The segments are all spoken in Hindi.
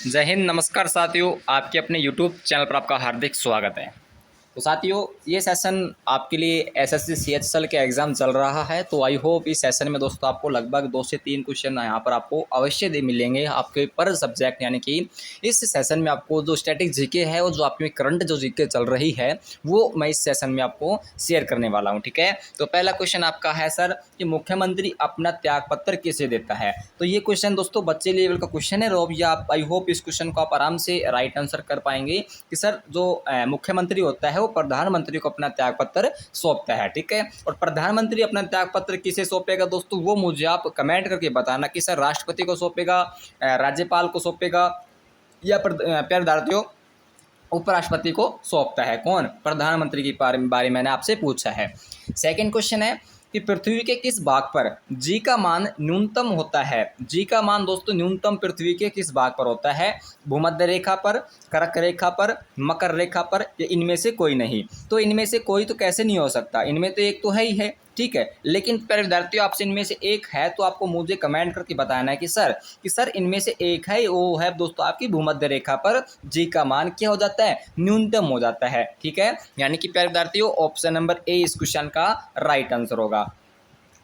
जय हिंद। नमस्कार साथियों, आपके अपने यूट्यूब चैनल पर आपका हार्दिक स्वागत है। तो साथियों, ये सेशन आपके लिए एसएससी सीएचएसएल के एग्ज़ाम चल रहा है। तो आई होप इस सेशन में दोस्तों आपको लगभग 2 से 3 क्वेश्चन यहाँ पर आपको अवश्य दे मिलेंगे आपके पर सब्जेक्ट। यानी कि इस सेशन में आपको जो स्टैटिक जीके है और जो आपकी करंट जो जीके चल रही है वो मैं इस सेशन में आपको शेयर करने वाला हूँ। ठीक है, तो पहला क्वेश्चन आपका है सर कि मुख्यमंत्री अपना त्यागपत्र किसे देता है। तो ये क्वेश्चन दोस्तों बच्चे लेवल का क्वेश्चन है और ये आप आई होप इस क्वेश्चन को आप आराम से राइट आंसर कर पाएंगे कि सर जो मुख्यमंत्री होता है वो प्रधानमंत्री को अपना त्यागपत्र सौंपता है। ठीक है, और प्रधानमंत्री अपना त्यागपत्र किसे सौंपेगा दोस्तों, वो मुझे आप कमेंट करके बताना कि सर राष्ट्रपति को सौंपेगा, राज्यपाल को सौंपेगा या प्यारे विद्यार्थियों उपराष्ट्रपति को सौंपता है। कौन? प्रधानमंत्री के बारे मैंने आपसे पूछा है। सेकंड क्वेश्चन है कि पृथ्वी के किस भाग पर जी का मान न्यूनतम होता है। जी का मान दोस्तों न्यूनतम पृथ्वी के किस भाग पर होता है? भूमध्य रेखा पर, कर्क रेखा पर, मकर रेखा पर, या इनमें से कोई नहीं। तो इनमें से कोई तो कैसे नहीं हो सकता, इनमें तो एक तो है ही है। ठीक है, लेकिन प्यारे विद्यार्थियों आपसे इनमें से एक है तो आपको मुझे कमेंट करके बताना है कि सर इनमें से एक है, वो है दोस्तों आपकी भूमध्य रेखा पर जी का मान क्या हो जाता है? न्यूनतम हो जाता है। ठीक है, यानी कि प्यारे विद्यार्थियों ऑप्शन नंबर ए इस क्वेश्चन का राइट आंसर होगा।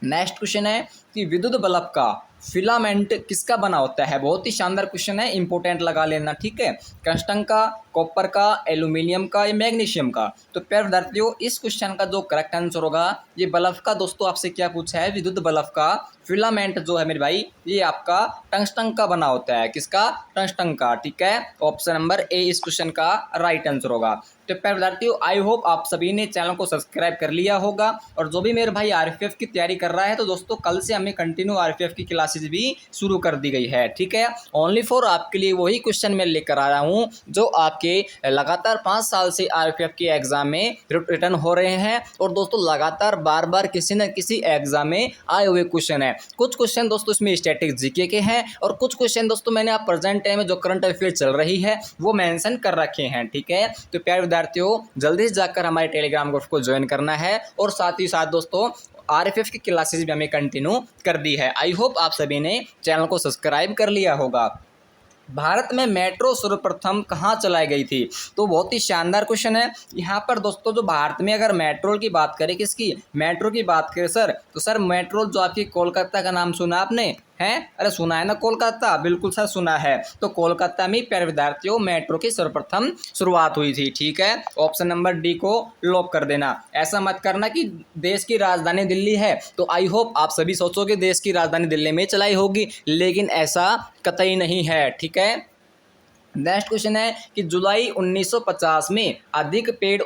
नेक्स्ट क्वेश्चन है कि विद्युत बल्ब का फिलामेंट किसका बना होता है। बहुत ही शानदार क्वेश्चन है, इंपॉर्टेंट लगा लेना। ठीक है, टंगस्टन का, कॉपर का, एल्यूमिनियम का या मैग्नीशियम का। तो प्यारे विद्यार्थियों इस क्वेश्चन का जो करेक्ट आंसर होगा, ये बल्ब का दोस्तों आपसे क्या पूछा है, विद्युत बल्ब का फिलामेंट जो है मेरे भाई ये आपका टंगस्टन का बना होता है। किसका? टंगस्टन का। ठीक है, ऑप्शन नंबर ए इस क्वेश्चन का राइट आंसर होगा। तो प्यारे विद्यार्थियों आई होप आप सभी ने चैनल को सब्सक्राइब कर लिया होगा और जो भी मेरे भाई आरपीएफ की तैयारी कर रहा है तो दोस्तों कल से हमें कंटिन्यू आरपीएफ की क्लासेस भी शुरू कर दी गई है। ठीक है, ओनली फॉर आपके लिए वही क्वेश्चन मैं लेकर आ रहा हूँ जो आपके लगातार 5 साल से आरपीएफ के एग्जाम में रिटर्न हो रहे हैं और दोस्तों लगातार बार बार किसी न किसी एग्जाम में आए हुए क्वेश्चन है। कुछ क्वेश्चन दोस्तों इसमें स्टैटिक जीके के हैं और कुछ क्वेश्चन दोस्तों मैंने आप प्रेजेंट टाइम में जो करंट अफेयर चल रही है वो मेंशन कर रखे हैं। ठीक है, तो प्यारे विद्यार्थियों जल्दी से जाकर हमारे टेलीग्राम ग्रुप को ज्वाइन करना है और साथ ही साथ दोस्तों आरएफएफ की क्लासेस भी हमें कंटिन्यू कर दी है। आई होप आप सभी ने चैनल को सब्सक्राइब कर लिया होगा। भारत में मेट्रो सर्वप्रथम कहाँ चलाई गई थी। तो बहुत ही शानदार क्वेश्चन है। यहाँ पर दोस्तों जो भारत में अगर मेट्रो की बात करें, किसकी मेट्रो की बात करें सर, तो सर मेट्रो जो आपकी कोलकाता का नाम सुना आपने है? अरे सुना है ना कोलकाता, बिल्कुल सर सुना है। तो कोलकाता में प्यारे विद्यार्थियों मेट्रो की सर्वप्रथम शुरुआत हुई थी। ठीक है, ऑप्शन नंबर डी को लॉक कर देना। ऐसा मत करना कि देश की राजधानी दिल्ली है, तो आई होप आप सभी सोचोगे देश की राजधानी दिल्ली में चलाई होगी, लेकिन ऐसा कतई नहीं है। ठीक है, नेक्स्ट क्वेश्चन है कि जुलाई 1950 में अधिक पेड़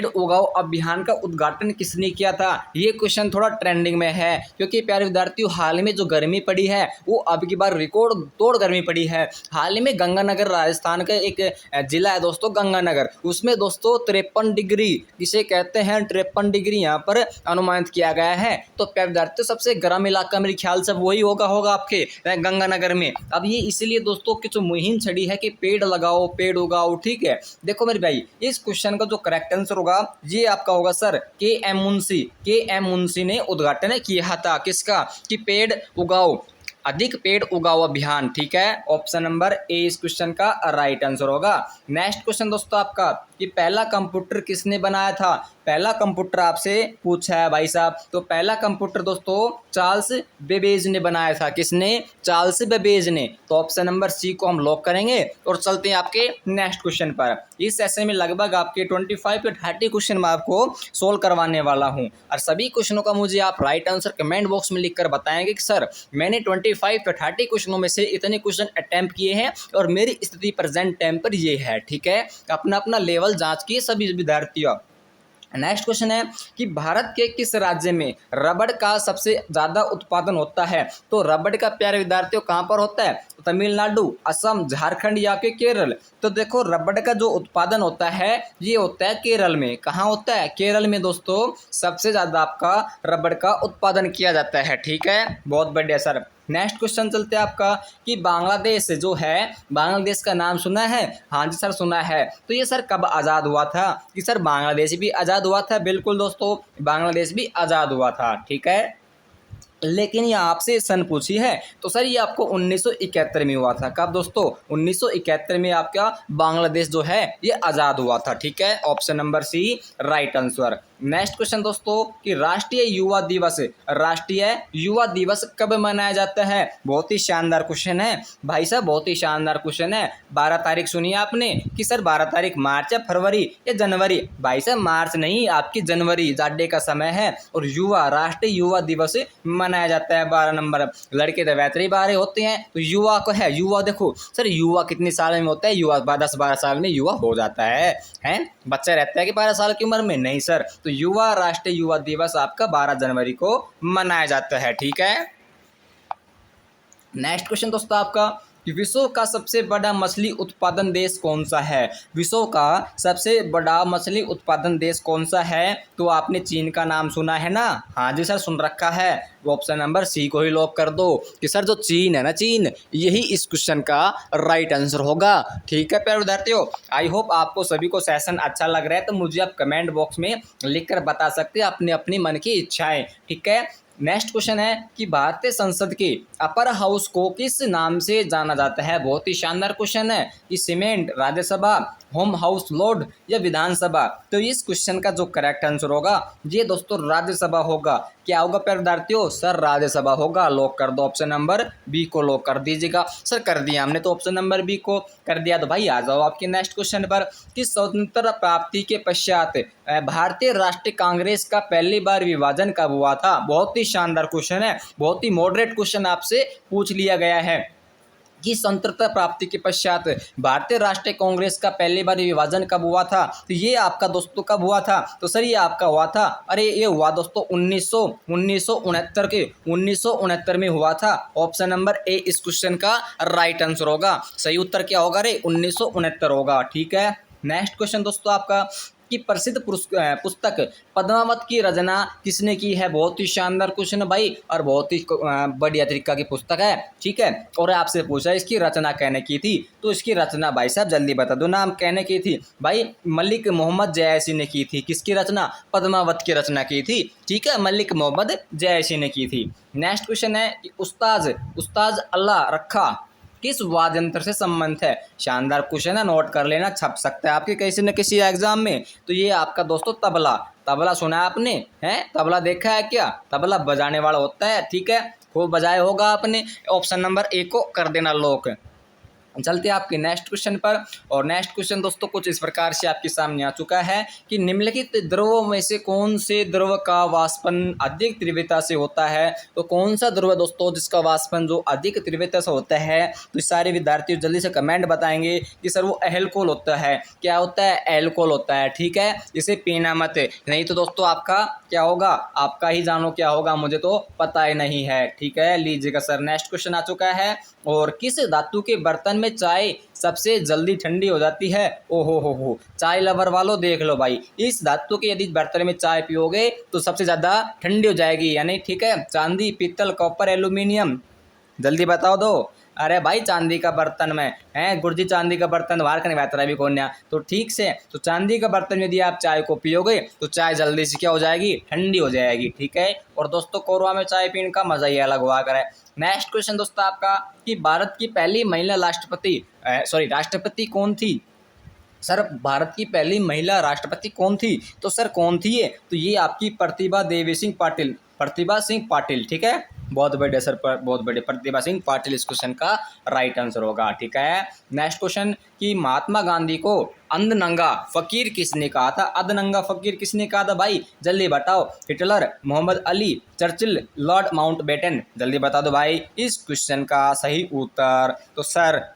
उगाओ अभियान का उद्घाटन किसने किया था। ये क्वेश्चन थोड़ा ट्रेंडिंग में है क्योंकि प्यारे विद्यार्थियों हाल में जो गर्मी पड़ी है वो अब की बार रिकॉर्ड तोड़ गर्मी पड़ी है। हाल ही में गंगानगर राजस्थान का एक जिला है दोस्तों गंगानगर, उसमें दोस्तों 53 डिग्री जिसे कहते हैं 53 डिग्री यहाँ पर अनुमानित किया गया है। तो प्यारे विद्यार्थियों सबसे गर्म इलाका मेरे ख्याल से वही होगा आपके गंगानगर में। अब ये इसलिए दोस्तों की जो मुहिम छड़ी है कि पेड़ लगाओ पेड़ उगाओ। ठीक है, देखो मेरे भाई इस क्वेश्चन का जो करेक्ट आंसर होगा ये आपका होगा सर के एम मुंशी ने उद्घाटन किया था। किसका? कि पेड़ उगाओ, अधिक पेड़ उगाओ अभियान। ठीक है, ऑप्शन नंबर ए इस क्वेश्चन का राइट आंसर होगा। नेक्स्ट क्वेश्चन दोस्तों आपका कि पहला कंप्यूटर किसने बनाया था। पहला कंप्यूटर आपसे पूछा है भाई साहब, तो पहला कंप्यूटर दोस्तों चार्ल्स बेबेज ने बनाया था। किसने? चार्ल्स बेबेज ने। तो ऑप्शन नंबर सी को हम लॉक करेंगे और चलते हैं आपके नेक्स्ट क्वेश्चन पर। इस सेशन में लगभग आपके 25 या 30 क्वेश्चन मैं आपको सोल्व करवाने वाला हूं और सभी क्वेश्चनों का मुझे आप राइट आंसर कमेंट बॉक्स में लिखकर बताएंगे कि सर मैंने 25 या 30 क्वेश्चनों में से इतने क्वेश्चन अटेम्प्ट किए हैं और मेरी स्थिति प्रेजेंट टाइम पर ये है। ठीक है, अपना अपना लेवल जांच किए सभी विद्यार्थियों। नेक्स्ट क्वेश्चन है कि भारत के किस राज्य में रबड़ का सबसे ज़्यादा उत्पादन होता है। तो रबड़ का प्यारे विद्यार्थियों कहाँ पर होता है? तो तमिलनाडु, असम, झारखंड या फिर केरल। तो देखो रबड़ का जो उत्पादन होता है ये होता है केरल में। कहाँ होता है? केरल में दोस्तों सबसे ज़्यादा आपका रबड़ का उत्पादन किया जाता है। ठीक है, बहुत बढ़िया सर। नेक्स्ट क्वेश्चन चलते हैं आपका कि बांग्लादेश जो है, बांग्लादेश का नाम सुना है? हाँ जी सर सुना है। तो ये सर कब आज़ाद हुआ था? कि सर बांग्लादेश भी आज़ाद हुआ था। बिल्कुल दोस्तों बांग्लादेश भी आज़ाद हुआ था। ठीक है, लेकिन ये आपसे सन पूछी है तो सर ये आपको 1971 में हुआ था। कब दोस्तों? 1971 में आपका बांग्लादेश जो है ये आज़ाद हुआ था। ठीक है, option number C right answer. Next question दोस्तों कि राष्ट्रीय युवा दिवस कब मनाया जाता है? बहुत ही शानदार क्वेश्चन है भाई साहब, बहुत ही शानदार क्वेश्चन है। 12 तारीख सुनी आपने कि सर 12 तारीख मार्च या फरवरी या जनवरी? भाई साहब मार्च नहीं, आपकी जनवरी जाडे का समय है। और राष्ट्रीय युवा दिवस मनाया जाता है 12 नंबर। लड़के तो वैतरी 12 होते हैं, तो युवा को है युवा। देखो सर युवा कितने साल में होता है? युवा 10-12 साल में युवा हो जाता है। हैं, बच्चा रहता है कि 12 साल की उम्र में? नहीं सर। तो राष्ट्रीय युवा दिवस आपका 12 जनवरी को मनाया जाता है। ठीक है, नेक्स्ट क्वेश्चन दोस्तों आपका कि विश्व का सबसे बड़ा मछली उत्पादन देश कौन सा है? विश्व का सबसे बड़ा मछली उत्पादन देश कौन सा है? तो आपने चीन का नाम सुना है ना? हाँ जी सर, सुन रखा है। वो ऑप्शन नंबर सी को ही लॉक कर दो कि सर जो चीन है ना, चीन, यही इस क्वेश्चन का राइट आंसर होगा। ठीक है प्यारे विद्यार्थियों, आई होप आपको सभी को सेशन अच्छा लग रहा है। तो मुझे आप कमेंट बॉक्स में लिख कर बता सकते हैं अपने अपनी मन की इच्छाएं। ठीक है, नेक्स्ट क्वेश्चन है कि भारतीय संसद के अपर हाउस को किस नाम से जाना जाता है? बहुत ही शानदार क्वेश्चन है कि cement, Rajya Sabha, home house, Lord या विधानसभा? तो इस क्वेश्चन का जो करेक्ट आंसर होगा ये दोस्तों राज्यसभा होगा। क्या होगा प्यारे विद्यार्थियों? सर राज्यसभा होगा। लॉक कर दो, ऑप्शन नंबर बी को लॉक कर दीजिएगा। सर कर दिया हमने, तो ऑप्शन नंबर बी को कर दिया। तो भाई आ जाओ आपके नेक्स्ट क्वेश्चन पर कि स्वतंत्रता प्राप्ति के पश्चात भारतीय राष्ट्रीय कांग्रेस का पहली बार विभाजन कब हुआ था? बहुत ही शानदार क्वेश्चन है, बहुत ही मॉडरेट क्वेश्चन आपसे पूछ लिया गया है कि स्वतंत्रता प्राप्ति के पश्चात भारतीय राष्ट्रीय कांग्रेस का पहली बार विभाजन कब हुआ था? तो ये आपका दोस्तों कब हुआ था? तो सर ये आपका हुआ था, अरे ये हुआ दोस्तों 1969 में हुआ था। ऑप्शन नंबर ए इस क्वेश्चन का राइट आंसर होगा। सही उत्तर क्या होगा रे? 1969 होगा। ठीक है, नेक्स्ट क्वेश्चन दोस्तों आपका कि प्रसिद्ध पुस्तक पद्मावत की रचना किसने की है? बहुत ही शानदार क्वेश्चन है भाई, और बहुत ही बढ़िया तरीका की पुस्तक है। ठीक है, और आपसे पूछा इसकी रचना कहने की थी, तो इसकी रचना भाई साहब जल्दी बता दो, नाम कहने की थी भाई मलिक मोहम्मद जयसी ने की थी। किसकी रचना? पद्मावत की रचना की थी। ठीक है, मलिक मोहम्मद जयसी ने की थी। नेक्स्ट क्वेश्चन है कि उस्ताज अल्लाह रखा किस वाद्य यंत्र से संबंधित है? शानदार क्वेश्चन है, नोट कर लेना, छप सकता है आपके किसी न किसी एग्जाम में। तो ये आपका दोस्तों तबला सुना है आपने? हैं, तबला देखा है क्या? तबला बजाने वाला होता है। ठीक है, खूब बजाया होगा आपने। ऑप्शन नंबर ए को कर देना लॉक। चलते हैं आपके नेक्स्ट क्वेश्चन पर। और नेक्स्ट क्वेश्चन दोस्तों कुछ इस प्रकार से आपके सामने आ चुका है कि निम्नलिखित द्रवों में से कौन से द्रव का वाष्पन अधिक तीव्रता से होता है? तो कौन सा द्रव दोस्तों जिसका वाष्पन जो अधिक तीव्रता से होता है? तो सारे विद्यार्थी जल्दी से कमेंट बताएंगे कि सर वो एल्कोहल होता है। क्या होता है? एल्कोहल होता है। ठीक है, इसे पीना मत, नहीं तो दोस्तों आपका क्या होगा? आपका ही जानो क्या होगा, मुझे तो पता ही नहीं है। ठीक है, लीजिएगा सर, नेक्स्ट क्वेश्चन आ चुका है। और किस धातु के बर्तन में चाय सबसे जल्दी ठंडी हो जाती है? हो, चाय लवर वालों देख लो भाई, इस धातु के यदि बर्तन में चाय पियोगे तो सबसे ज़्यादा ठंडी हो जाएगी, यानी ठीक है चांदी, पीतल, कॉपर, एल्यूमिनियम? जल्दी बताओ दो। अरे भाई चांदी का बर्तन में है गुरुजी, चांदी का बर्तन बाहर का नहीं भी कौन? तो ठीक से, तो चांदी का बर्तन यदि आप चाय को पियोगे तो चाय जल्दी से क्या हो जाएगी? ठंडी हो जाएगी। ठीक है, और दोस्तों कोरवा में चाय पीने का मजा ही अलग हुआ करे। नेक्स्ट क्वेश्चन दोस्तों आपका कि भारत की पहली महिला राष्ट्रपति कौन थी? सर भारत की पहली महिला राष्ट्रपति कौन थी? तो सर कौन थी ये? तो ये आपकी प्रतिभा सिंह पाटिल। ठीक है, बहुत बढ़िया सर, बहुत बढ़िया, प्रतिभा सिंह पाटिल इस क्वेश्चन का राइट आंसर होगा। ठीक है, नेक्स्ट क्वेश्चन कि महात्मा गांधी को अंधनंगा फकीर किसने कहा था? अंधनंगा फकीर किसने कहा था भाई? जल्दी बताओ। Hitler, Mohammad Ali, Churchill, Lord Mountbatten? जल्दी बता दो भाई इस क्वेश्चन का सही उत्तर। तो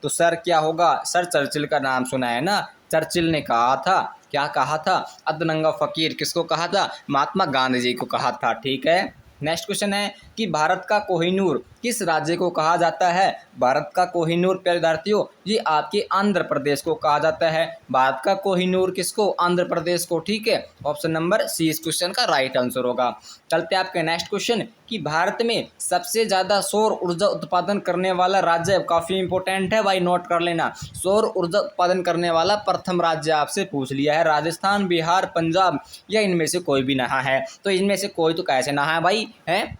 सर क्या होगा? सर चर्चिल का नाम सुना है ना? चर्चिल ने कहा था, क्या कहा था? अंधनंगा फकीर किसको कहा था? महात्मा गांधी जी को कहा था। ठीक है, नेक्स्ट क्वेश्चन है कि भारत का कोहिनूर किस राज्य को कहा जाता है? भारत का कोहिनूर प्यारे विद्यार्थियों ये आपके आंध्र प्रदेश को कहा जाता है। भारत का कोहिनूर किसको? आंध्र प्रदेश को। ठीक है, ऑप्शन नंबर सी इस क्वेश्चन का राइट आंसर होगा। चलते हैं आपके नेक्स्ट क्वेश्चन कि भारत में सबसे ज़्यादा सौर ऊर्जा उत्पादन करने वाला राज्य, काफ़ी इंपॉर्टेंट है भाई, नोट कर लेना। सौर ऊर्जा उत्पादन करने वाला प्रथम राज्य आपसे पूछ लिया है, राजस्थान, बिहार, पंजाब या इनमें से कोई भी नहा है? तो इनमें से कोई तो कैसे नहा है भाई? है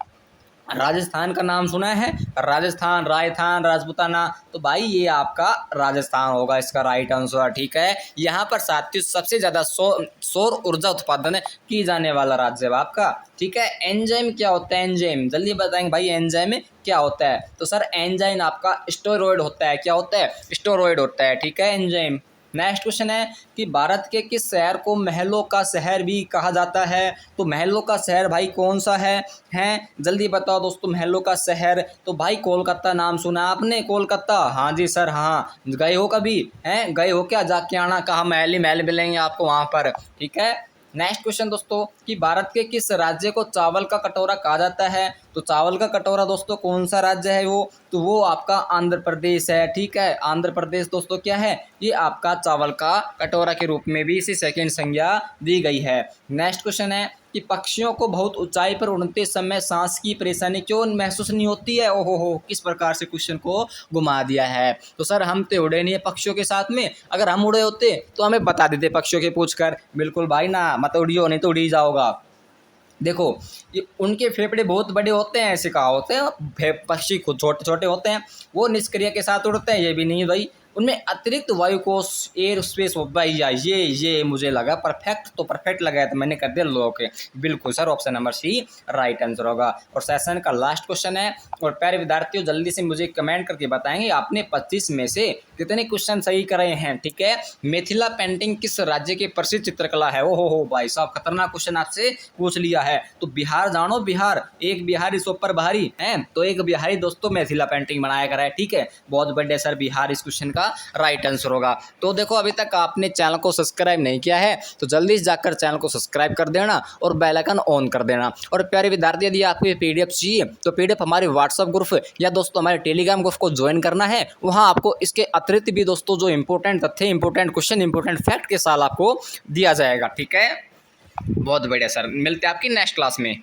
राजस्थान का नाम सुना है, राजस्थान, राजस्थान, राजपूताना, तो भाई ये आपका राजस्थान होगा इसका राइट आंसर। ठीक है, यहाँ पर साथियों सबसे ज़्यादा सौर ऊर्जा उत्पादन की जाने वाला राज्य है आपका। ठीक है, एंजाइम क्या होता है, एंजाइम जल्दी बताएंगे भाई, एंजाइम क्या होता है? तो सर एंजाइम आपका स्टेरॉयड होता है। क्या होता है? स्टेरॉयड होता है। ठीक है, एंजाइम। नेक्स्ट क्वेश्चन है कि भारत के किस शहर को महलों का शहर भी कहा जाता है? तो महलों का शहर भाई कौन सा है? हैं जल्दी बताओ दोस्तों, महलों का शहर तो भाई कोलकाता नाम सुना आपने, कोलकाता। हाँ जी सर, हाँ गए हो कभी? हैं गए हो क्या? जाके आना, कहाँ महल ही महल मिलेंगे आपको वहाँ पर। ठीक है, नेक्स्ट क्वेश्चन दोस्तों कि भारत के किस राज्य को चावल का कटोरा कहा जाता है? तो चावल का कटोरा दोस्तों कौन सा राज्य है वो? तो वो आपका आंध्र प्रदेश है। ठीक है, आंध्र प्रदेश दोस्तों क्या है? ये आपका चावल का कटोरा के रूप में भी इसी सेकंड संज्ञा दी गई है। नेक्स्ट क्वेश्चन है कि पक्षियों को बहुत ऊंचाई पर उड़ते समय सांस की परेशानी क्यों महसूस नहीं होती है? ओहो हो, किस प्रकार से क्वेश्चन को घुमा दिया है। तो सर हम तो उड़े नहीं है पक्षियों के साथ में, अगर हम उड़े होते तो हमें बता देते पक्षियों के पूछकर। बिल्कुल भाई ना, मत उड़ियो नहीं तो उड़ी जाओगा। देखो ये उनके फेफड़े बहुत बड़े होते हैं, ऐसे कहा होते हैं, पक्षी खुद छोटे छोटे होते हैं, वो निष्क्रिय के साथ उड़ते हैं, ये भी नहीं भाई। उनमें अतिरिक्त वायु कोष एयर स्पेस भाई, ये मुझे लगा परफेक्ट, तो परफेक्ट लगा है तो मैंने कर दिया लोगों के। बिल्कुल sir, option number C right answer होगा। और सेशन का लास्ट क्वेश्चन है, और प्यारे विद्यार्थियों जल्दी से मुझे कमेंट करके बताएंगे आपने 25 में से कितने क्वेश्चन सही करे हैं। ठीक है, मिथिला पेंटिंग किस राज्य की प्रसिद्ध चित्रकला है? ओहो हो भाई साहब, खतरनाक क्वेश्चन आपसे पूछ लिया है। तो बिहार जानो, बिहार, एक बिहारी सौ पर भारी है, तो एक बिहारी दोस्तों मिथिला पेंटिंग बनाया करा है। ठीक है, बहुत बड़े सर बिहार इस क्वेश्चन का राइट आंसर होगा। तो देखो अभी तक आपने चैनल को सब्सक्राइब नहीं किया है तो जल्दी से जाकर चैनल को सब्सक्राइब कर देना और बेल आइकन ऑन कर देना। और प्यारे विद्यार्थी यदि आपको ये पीडीएफ चाहिए तो पीडीएफ हमारे व्हाट्सएप ग्रुप या दोस्तों हमारे टेलीग्राम ग्रुप को ज्वाइन करना है। वहाँ आपको इसके अतिरिक्त भी दोस्तों जो इंपॉर्टेंट तथ्य, इंपॉर्टेंट क्वेश्चन, इंपॉर्टेंट फैक्ट के साथ आपको दिया जाएगा। ठीक है, बहुत बढ़िया सर, मिलते हैं आपकी नेक्स्ट क्लास में।